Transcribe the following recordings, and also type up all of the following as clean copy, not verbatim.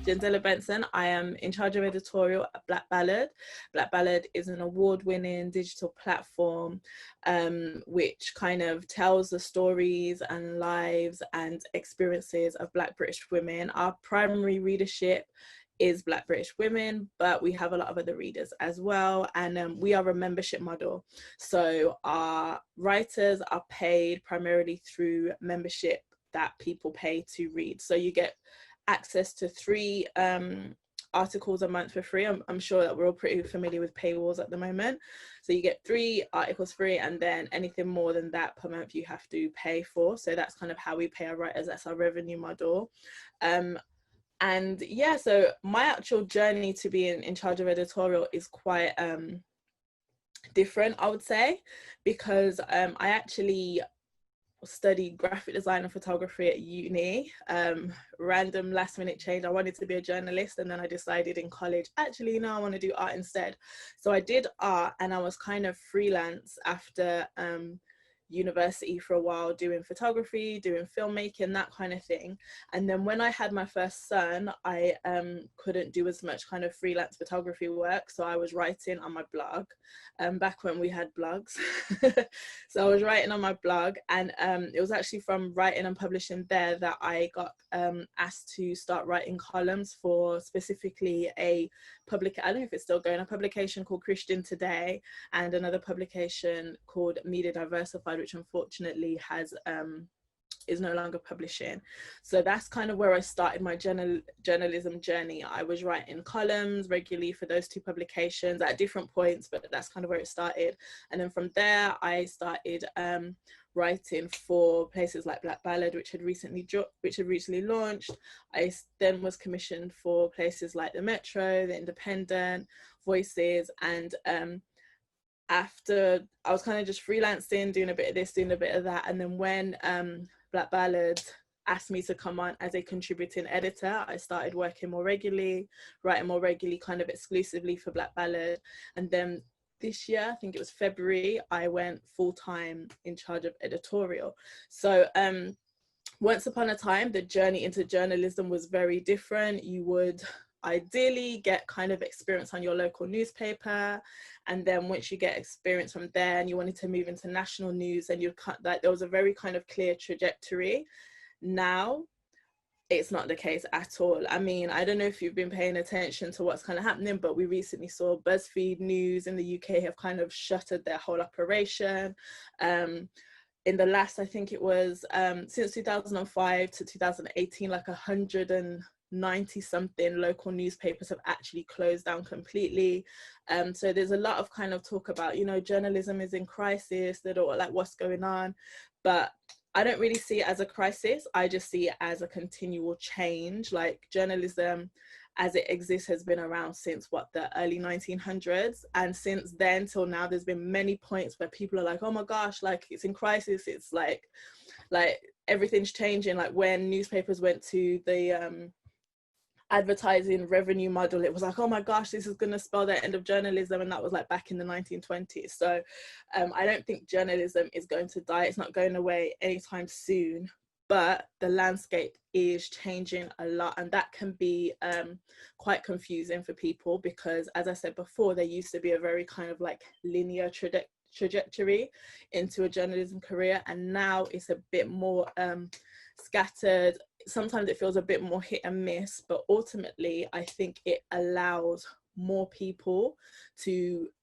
Jendella Benson. I am in charge of editorial at Ballad. Ballad is an award-winning digital platform which kind of tells the stories and lives and experiences of Black British women. Our primary readership is Black British women, but we have a lot of other readers as well, and we are a membership model. So our writers are paid primarily through membership that people pay to read. So you get access to 3 articles a month for free. I'm sure that we're all pretty familiar with paywalls at the moment. So you get 3 articles free, and then anything more than that per month you have to pay for. So that's kind of how we pay our writers. That's our revenue model. And yeah, so my actual journey to being in charge of editorial is quite different, I would say, because I actually studied graphic design and photography at uni. Random last minute change. I wanted to be a journalist, and then I decided in college, actually, no, I want to do art instead. So I did art, and I was kind of freelance after university for a while, doing photography, doing filmmaking, that kind of thing. And then when I had my first son, I couldn't do as much kind of freelance photography work, so I was writing on my blog, back when we had blogs. So I was writing on my blog, and it was actually from writing and publishing there that I got asked to start writing columns for specifically I don't know if it's still going, a publication called Christian Today, and another publication called Media Diversified, which unfortunately has is no longer publishing. So that's kind of where I started my journalism journey. I was writing columns regularly for those 2 publications at different points, but that's kind of where it started. And then from there I started writing for places like Ballad, which had recently launched. I then was commissioned for places like the Metro, the Independent, Voices, and after I was kind of just freelancing, doing a bit of this, doing a bit of that. And then when Ballad asked me to come on as a contributing editor, I started working more regularly, writing more regularly, kind of exclusively for Ballad. And then this year, I think it was February, I went full-time in charge of editorial. So once upon a time, the journey into journalism was very different. You would ideally get kind of experience on your local newspaper, and then once you get experience from there and you wanted to move into national news, and there was a very kind of clear trajectory. Now it's not the case at all. I mean, I don't know if you've been paying attention to what's kind of happening, but we recently saw BuzzFeed News in the UK have kind of shuttered their whole operation. In the last, I think it was since 2005 to 2018, like 190 something local newspapers have actually closed down completely. So there's a lot of kind of talk about, you know, journalism is in crisis, they don't like what's going on, but I don't really see it as a crisis. I just see it as a continual change. Like, journalism as it exists has been around since the early 1900s, and since then till now there's been many points where people are like, oh my gosh, like it's in crisis. It's like everything's changing. Like when newspapers went to the advertising revenue model, it was like, oh my gosh, this is going to spell the end of journalism, and that was like back in the 1920s. So I don't think journalism is going to die. It's not going away anytime soon, but the landscape is changing a lot, and that can be quite confusing for people, because as I said before, there used to be a very kind of like linear trajectory into a journalism career, and now it's a bit more scattered. Sometimes it feels a bit more hit and miss, but ultimately I think it allows more people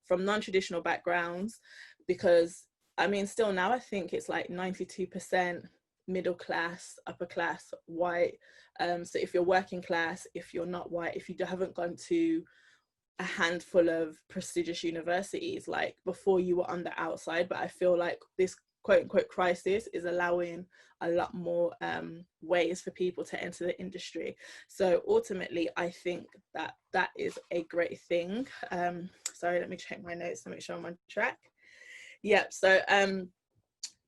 from non-traditional backgrounds, because I mean, still now I think it's like 92% middle class, upper class, white. So if you're working class, if you're not white, if you haven't gone to a handful of prestigious universities, like before you were on the outside. But I feel like this quote unquote crisis is allowing a lot more ways for people to enter the industry. So ultimately I think that is a great thing. Sorry, let me check my notes to make sure I'm on track. Yep. So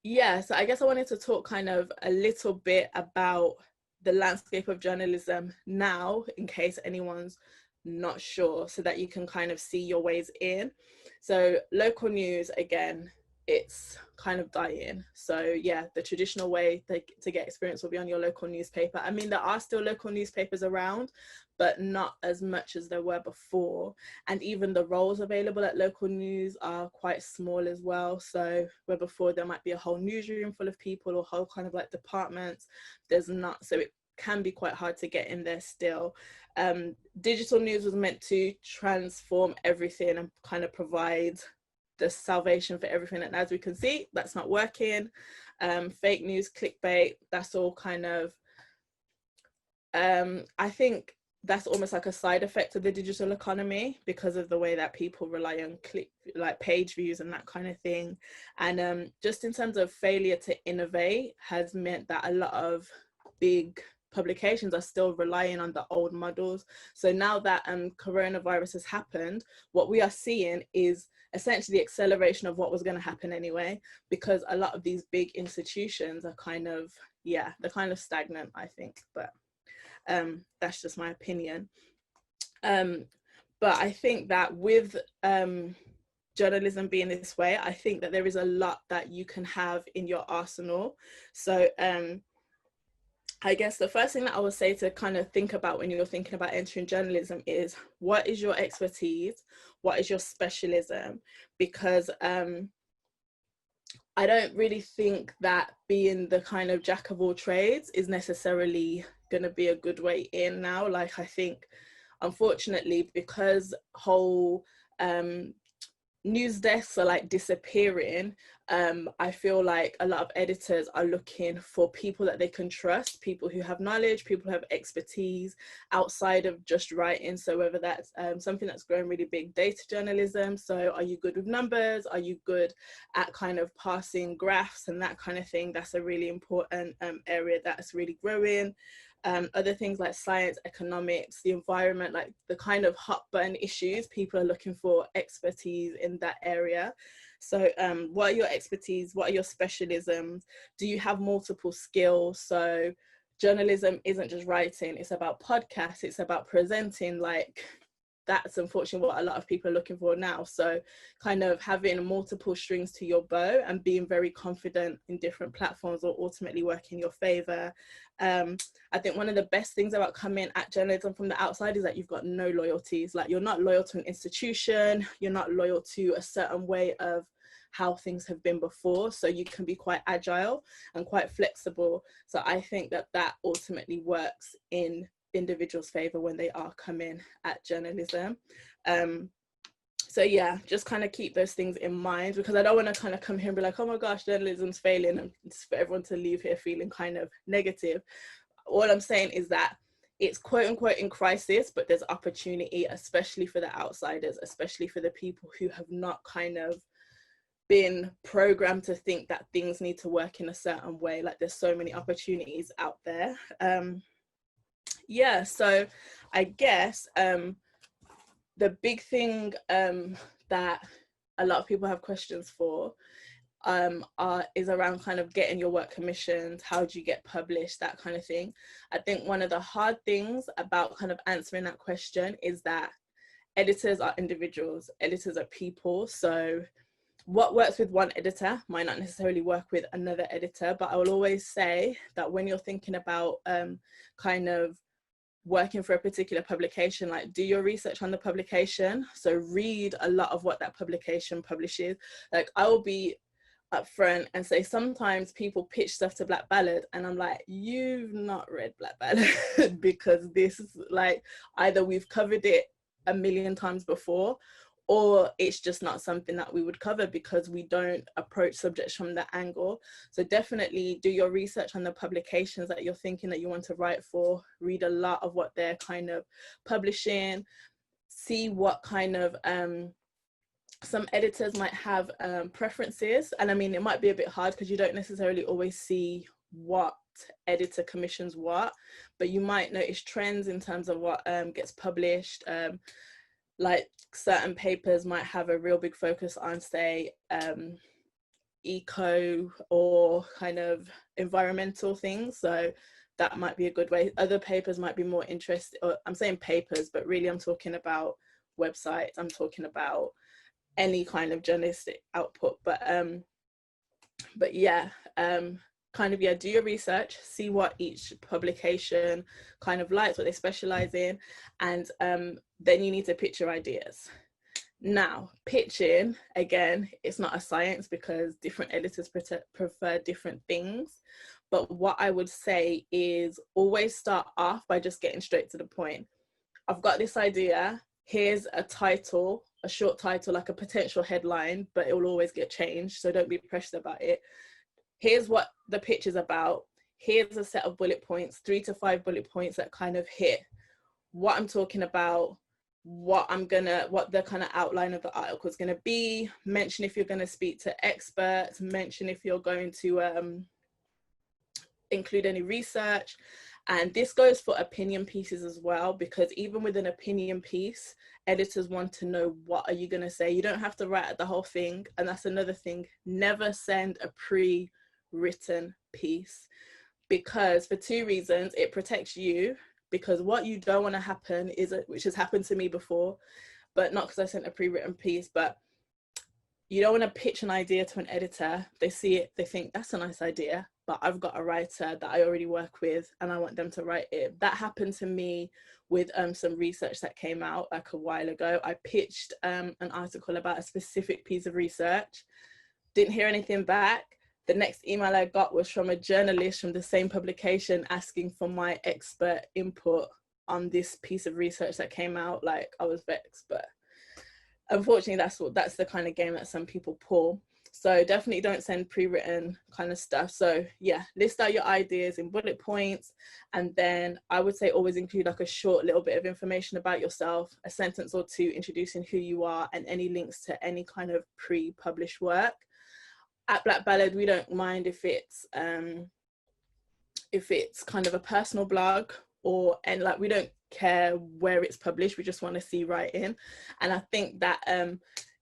so I guess I wanted to talk kind of a little bit about the landscape of journalism now, in case anyone's not sure, so that you can kind of see your ways in. So local news, again, it's kind of dying. So yeah, the traditional way to get experience will be on your local newspaper. I mean, there are still local newspapers around, but not as much as there were before. And even the roles available at local news are quite small as well. So where before there might be a whole newsroom full of people or whole kind of like departments, there's not. So it can be quite hard to get in there still. Digital news was meant to transform everything and kind of provide the salvation for everything, and as we can see, that's not working. Fake news, clickbait, that's all kind of I think that's almost like a side effect of the digital economy because of the way that people rely on like page views and that kind of thing. And just in terms of failure to innovate has meant that a lot of big publications are still relying on the old models. So now that coronavirus has happened, what we are seeing is essentially the acceleration of what was going to happen anyway, because a lot of these big institutions are kind of, yeah, they're kind of stagnant, I think. But that's just my opinion. But I think that with journalism being this way, I think that there is a lot that you can have in your arsenal. So I guess the first thing that I would say to kind of think about when you're thinking about entering journalism is, what is your expertise? What is your specialism? Because I don't really think that being the kind of jack of all trades is necessarily going to be a good way in now. Like, I think, unfortunately, because whole news desks are like disappearing, I feel like a lot of editors are looking for people that they can trust, people who have knowledge, people who have expertise outside of just writing. So whether that's something that's growing really big, data journalism. So are you good with numbers? Are you good at kind of parsing graphs and that kind of thing? That's a really important area that's really growing. Other things like science, economics, the environment, like the kind of hot button issues, people are looking for expertise in that area. So what are your expertise? What are your specialisms? Do you have multiple skills? So journalism isn't just writing, it's about podcasts, it's about presenting. Like, that's unfortunately what a lot of people are looking for now. So kind of having multiple strings to your bow and being very confident in different platforms will ultimately work in your favor. I think one of the best things about coming at journalism from the outside is that you've got no loyalties. Like, you're not loyal to an institution, you're not loyal to a certain way of how things have been before. So you can be quite agile and quite flexible. So I think that that ultimately works in individuals' favor when they are coming at journalism. So yeah, just kind of keep those things in mind, because I don't want to kind of come here and be like, oh my gosh, journalism's failing, and for everyone to leave here feeling kind of negative. All I'm saying is that it's quote unquote in crisis, but there's opportunity, especially for the outsiders, especially for the people who have not kind of been programmed to think that things need to work in a certain way. Like, there's so many opportunities out there. Yeah, so I guess the big thing that a lot of people have questions for is around kind of getting your work commissioned. How do you get published? That kind of thing. I think one of the hard things about kind of answering that question is that editors are individuals, editors are people. So what works with one editor might not necessarily work with another editor, but I will always say that when you're thinking about kind of working for a particular publication, like, do your research on the publication. So read a lot of what that publication publishes. Like, I will be upfront and say sometimes people pitch stuff to Black Ballad and I'm like, you've not read Black Ballad because this is like, either we've covered it a million times before, or it's just not something that we would cover because we don't approach subjects from that angle. So definitely do your research on the publications that you're thinking that you want to write for. Read a lot of what they're kind of publishing. See what kind of, some editors might have preferences. And I mean, it might be a bit hard because you don't necessarily always see what editor commissions what, but you might notice trends in terms of what gets published. Like, certain papers might have a real big focus on, say, eco or kind of environmental things. So that might be a good way. Other papers might be more interested, or I'm saying papers, but really I'm talking about websites, I'm talking about any kind of journalistic output. But but yeah, kind of, yeah, do your research, see what each publication kind of likes, what they specialize in, and then you need to pitch your ideas. Now, pitching, again, it's not a science because different editors prefer different things. But what I would say is always start off by just getting straight to the point. I've got this idea. Here's a title, a short title, like a potential headline, but it will always get changed. So don't be pressed about it. Here's what the pitch is about. Here's a set of bullet points, 3 to 5 bullet points that kind of hit what I'm talking about, what the kind of outline of the article is going to be. Mention if you're going to speak to experts, mention if you're going to include any research. And this goes for opinion pieces as well, because even with an opinion piece, editors want to know, what are you going to say? You don't have to write out the whole thing. And that's another thing. Never send a pre-written piece, because for 2 reasons. It protects you, because what you don't want to happen is, which has happened to me before, but not because I sent a pre-written piece, but you don't want to pitch an idea to an editor. They see it, they think that's a nice idea, but I've got a writer that I already work with and I want them to write it. That happened to me with some research that came out like a while ago. I pitched an article about a specific piece of research, didn't hear anything back. The next email I got was from a journalist from the same publication asking for my expert input on this piece of research that came out. Like, I was vexed, but unfortunately that's the kind of game that some people pull. So definitely don't send pre-written kind of stuff. So yeah, list out your ideas in bullet points, and then I would say always include like a short little bit of information about yourself, a sentence or two introducing who you are, and any links to any kind of pre-published work. At Black Ballad, we don't mind if it's kind of a personal blog, and like, we don't care where it's published, we just want to see writing. And I think that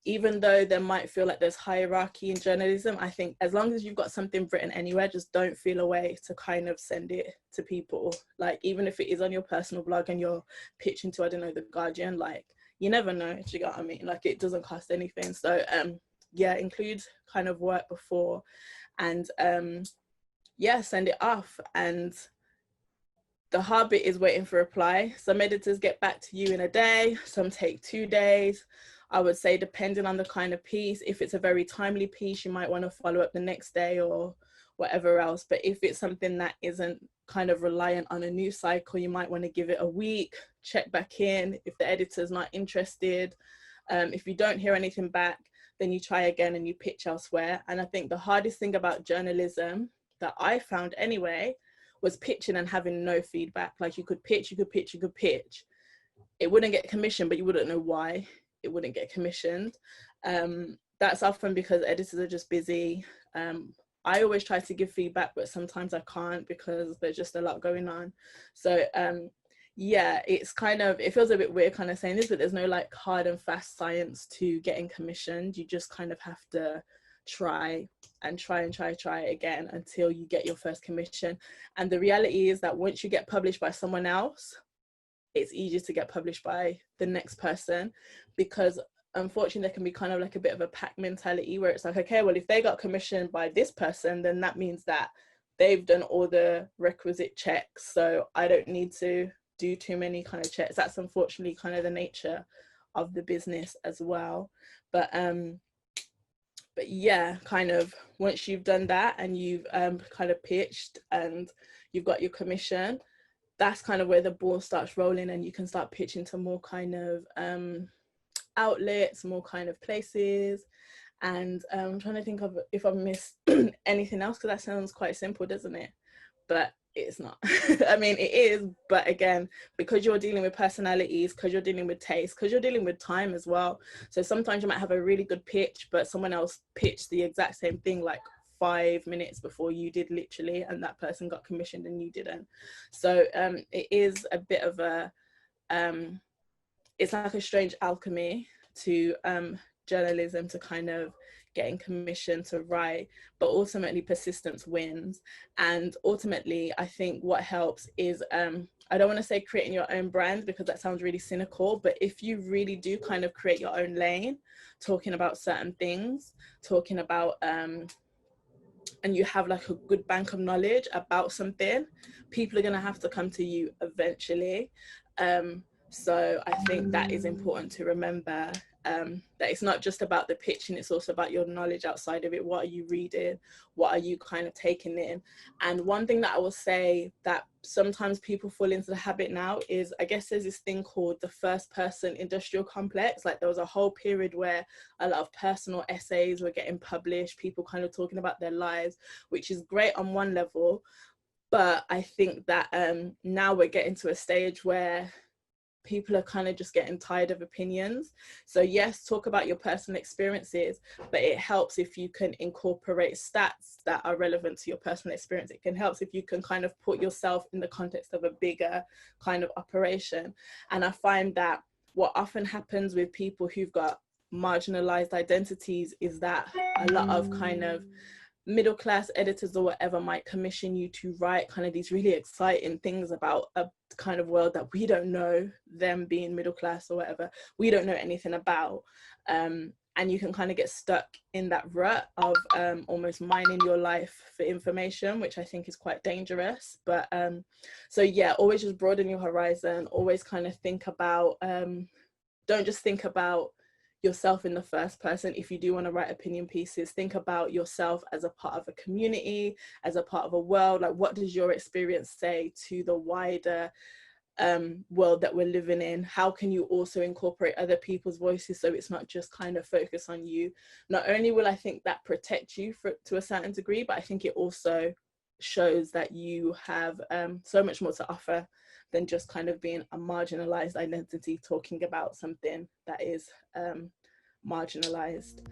even though there might feel like there's hierarchy in journalism, I think as long as you've got something written anywhere, just don't feel a way to kind of send it to people. Like, even if it is on your personal blog and you're pitching to, I don't know, The Guardian, like, you never know, do you get what I mean? Like, it doesn't cost anything. So yeah, include kind of work before, and yeah, send it off. And the hard bit is waiting for a reply. Some editors get back to you in a day, some take 2 days. I would say, depending on the kind of piece, if it's a very timely piece, you might want to follow up the next day or whatever else. But if it's something that isn't kind of reliant on a news cycle, you might want to give it a week, check back in. If the editor's not interested, if you don't hear anything back, then you try again and you pitch elsewhere. And I think the hardest thing about journalism that I found anyway was pitching and having no feedback. Like, you could pitch. It wouldn't get commissioned, but you wouldn't know why it wouldn't get commissioned. That's often because editors are just busy. I always try to give feedback, but sometimes I can't because there's just a lot going on. So yeah, it's kind of, it feels a bit weird kind of saying this, but there's no like hard and fast science to getting commissioned. You just kind of have to try again until you get your first commission. And the reality is that once you get published by someone else, it's easier to get published by the next person, because unfortunately there can be kind of like a bit of a pack mentality where it's like, okay, well, if they got commissioned by this person, then that means that they've done all the requisite checks, so I don't need to do too many kind of checks. That's unfortunately kind of the nature of the business as well. But yeah, kind of once you've done that and you've kind of pitched and you've got your commission, that's kind of where the ball starts rolling, and you can start pitching to more kind of outlets, more kind of places. And I'm trying to think of if I've missed anything else, because that sounds quite simple, doesn't it? But it's not. I mean, it is, but again, because you're dealing with personalities, because you're dealing with taste, because you're dealing with time as well. So sometimes you might have a really good pitch, but someone else pitched the exact same thing like 5 minutes before you did, literally, and that person got commissioned and you didn't. So it is a bit of a it's like a strange alchemy to journalism, to kind of getting commissioned to write, but ultimately persistence wins. And ultimately, I think what helps is I don't want to say creating your own brand, because that sounds really cynical, but if you really do kind of create your own lane, talking about certain things, talking about and you have like a good bank of knowledge about something, people are going to have to come to you eventually. So I think that is important to remember, that it's not just about the pitching, it's also about your knowledge outside of it. What are you reading? What are you kind of taking in? And one thing that I will say that sometimes people fall into the habit now is, I guess there's this thing called the first person industrial complex. Like there was a whole period where a lot of personal essays were getting published, people kind of talking about their lives, which is great on one level. But I think that now we're getting to a stage where people are kind of just getting tired of opinions. So yes, talk about your personal experiences, but it helps if you can incorporate stats that are relevant to your personal experience. It can help if you can kind of put yourself in the context of a bigger kind of operation. And I find that what often happens with people who've got marginalized identities is that a lot of kind of middle class editors or whatever might commission you to write kind of these really exciting things about a kind of world that we don't know, them being middle class or whatever, we don't know anything about. And you can kind of get stuck in that rut of almost mining your life for information, which I think is quite dangerous. But so yeah, always just broaden your horizon, always kind of think about, don't just think about yourself in the first person. If you do want to write opinion pieces, think about yourself as a part of a community, as a part of a world. Like, what does your experience say to the wider world that we're living in? How can you also incorporate other people's voices so it's not just kind of focus on you? Not only will I think that protect you to a certain degree, but I think it also shows that you have so much more to offer than just kind of being a marginalized identity talking about something that is marginalized.